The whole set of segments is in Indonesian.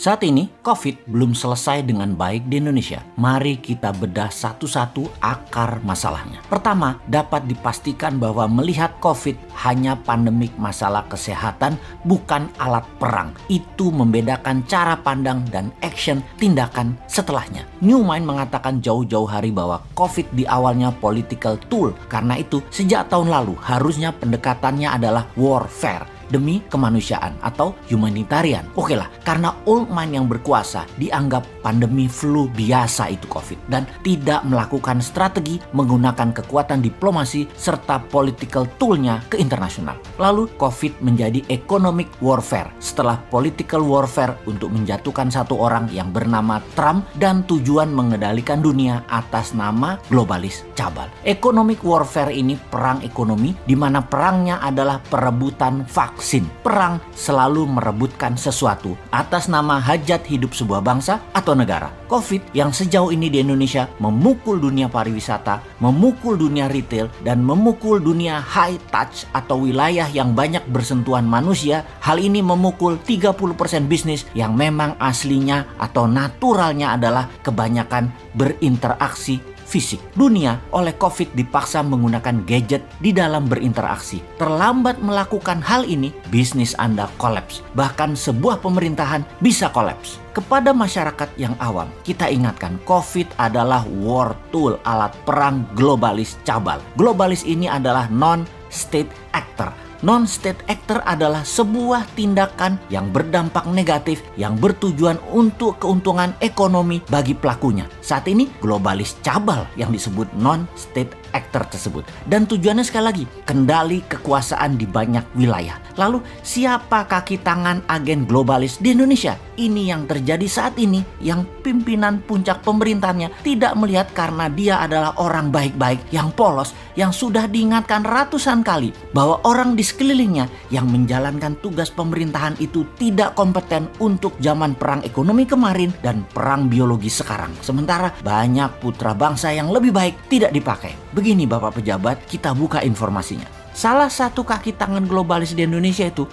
Saat ini, COVID belum selesai dengan baik di Indonesia. Mari kita bedah satu-satu akar masalahnya. Pertama, dapat dipastikan bahwa melihat COVID hanya pandemik masalah kesehatan, bukan alat perang. Itu membedakan cara pandang dan action tindakan setelahnya. Newmind mengatakan jauh-jauh hari bahwa COVID di awalnya political tool. Karena itu, sejak tahun lalu harusnya pendekatannya adalah warfare demi kemanusiaan atau humanitarian. Oke lah, karena old mind yang berkuasa dianggap pandemi flu biasa itu COVID dan tidak melakukan strategi menggunakan kekuatan diplomasi serta political toolnya ke internasional. Lalu COVID menjadi economic warfare setelah political warfare untuk menjatuhkan satu orang yang bernama Trump dan tujuan mengendalikan dunia atas nama globalis cabal. Economic warfare ini perang ekonomi di mana perangnya adalah perebutan vaksin. Perang selalu merebutkan sesuatu atas nama hajat hidup sebuah bangsa atau negara. COVID yang sejauh ini di Indonesia memukul dunia pariwisata, memukul dunia retail, dan memukul dunia high touch atau wilayah yang banyak bersentuhan manusia. Hal ini memukul 30% bisnis yang memang aslinya atau naturalnya adalah kebanyakan berinteraksi fisik. Dunia oleh COVID dipaksa menggunakan gadget di dalam berinteraksi. Terlambat melakukan hal ini, bisnis Anda kolaps. Bahkan sebuah pemerintahan bisa kolaps. Kepada masyarakat yang awam, kita ingatkan COVID adalah war tool, alat perang globalis cabal. Globalis ini adalah non-state actor. Non-state actor adalah sebuah tindakan yang berdampak negatif yang bertujuan untuk keuntungan ekonomi bagi pelakunya. Saat ini globalis cabal yang disebut non-state actor tersebut. Dan tujuannya sekali lagi, kendali kekuasaan di banyak wilayah. Lalu siapa kaki tangan agen globalis di Indonesia? Ini yang terjadi saat ini, yang pimpinan puncak pemerintahnya tidak melihat karena dia adalah orang baik-baik yang polos, yang sudah diingatkan ratusan kali bahwa orang di sekelilingnya yang menjalankan tugas pemerintahan itu tidak kompeten untuk zaman perang ekonomi kemarin dan perang biologi sekarang. Sementara banyak putra bangsa yang lebih baik tidak dipakai. Begini Bapak pejabat, kita buka informasinya. Salah satu kaki tangan globalis di Indonesia itu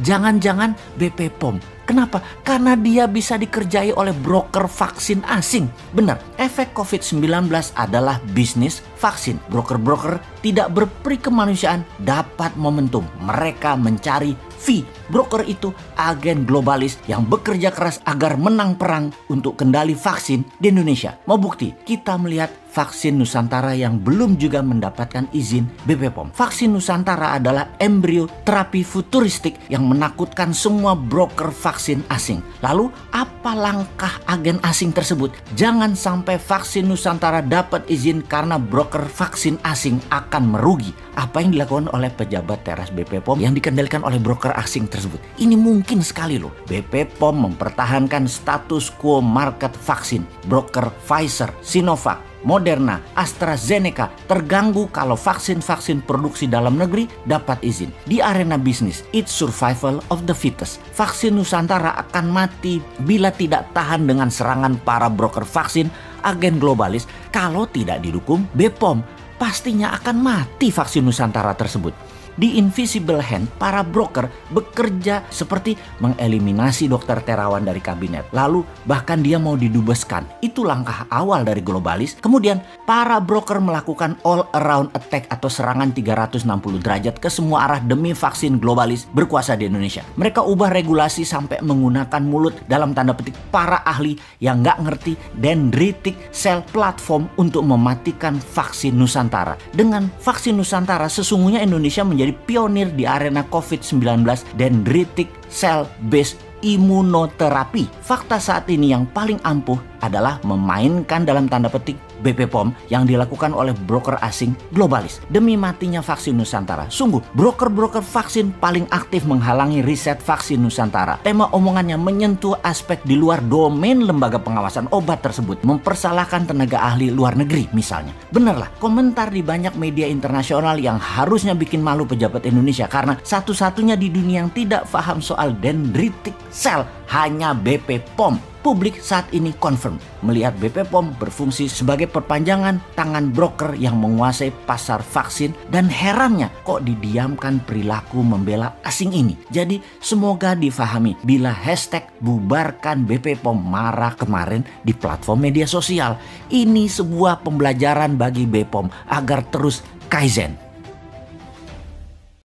jangan-jangan BP POM. Kenapa? Karena dia bisa dikerjai oleh broker vaksin asing. Benar, efek COVID-19 adalah bisnis vaksin. Broker-broker tidak berperi kemanusiaan dapat momentum. Mereka mencari fee. Broker itu agen globalis yang bekerja keras agar menang perang untuk kendali vaksin di Indonesia. Mau bukti? Kita melihat vaksin Nusantara yang belum juga mendapatkan izin BP POM. Vaksin Nusantara adalah embrio terapi futuristik yang menakutkan semua broker vaksin asing. Lalu apa langkah agen asing tersebut? Jangan sampai vaksin Nusantara dapat izin karena broker vaksin asing akan merugi. Apa yang dilakukan oleh pejabat teras BP POM yang dikendalikan oleh broker asing tersebut? Ini mungkin sekali loh. BP POM mempertahankan status quo market vaksin. Broker Pfizer, Sinovac, Moderna, AstraZeneca terganggu kalau vaksin-vaksin produksi dalam negeri dapat izin. Di arena bisnis, it's survival of the fittest. Vaksin Nusantara akan mati bila tidak tahan dengan serangan para broker vaksin agen globalis. Kalau tidak didukung BPOM, pastinya akan mati vaksin Nusantara tersebut. Di invisible hand, para broker bekerja seperti mengeliminasi dokter terawan dari kabinet. Lalu bahkan dia mau didubeskan. Itu langkah awal dari globalis. Kemudian para broker melakukan all around attack atau serangan 360 derajat ke semua arah demi vaksin globalis berkuasa di Indonesia. Mereka ubah regulasi sampai menggunakan mulut dalam tanda petik para ahli yang nggak ngerti dendritic cell platform untuk mematikan vaksin Nusantara. Dengan vaksin Nusantara sesungguhnya Indonesia menjadi pionir di arena COVID-19 dendritic cell-based imunoterapi. Fakta saat ini yang paling ampuh adalah memainkan dalam tanda petik BP POM yang dilakukan oleh broker asing globalis demi matinya vaksin Nusantara. Sungguh, broker-broker vaksin paling aktif menghalangi riset vaksin Nusantara. Tema omongannya menyentuh aspek di luar domain lembaga pengawasan obat tersebut, mempersalahkan tenaga ahli luar negeri misalnya. Benarlah, komentar di banyak media internasional yang harusnya bikin malu pejabat Indonesia karena satu-satunya di dunia yang tidak paham soal dendritic cell hanya BP POM. Publik saat ini confirm melihat BP POM berfungsi sebagai perpanjangan tangan broker yang menguasai pasar vaksin, dan herannya kok didiamkan perilaku membela asing ini. Jadi semoga difahami bila hashtag bubarkan BP POM marah kemarin di platform media sosial. Ini sebuah pembelajaran bagi BPOM agar terus kaizen.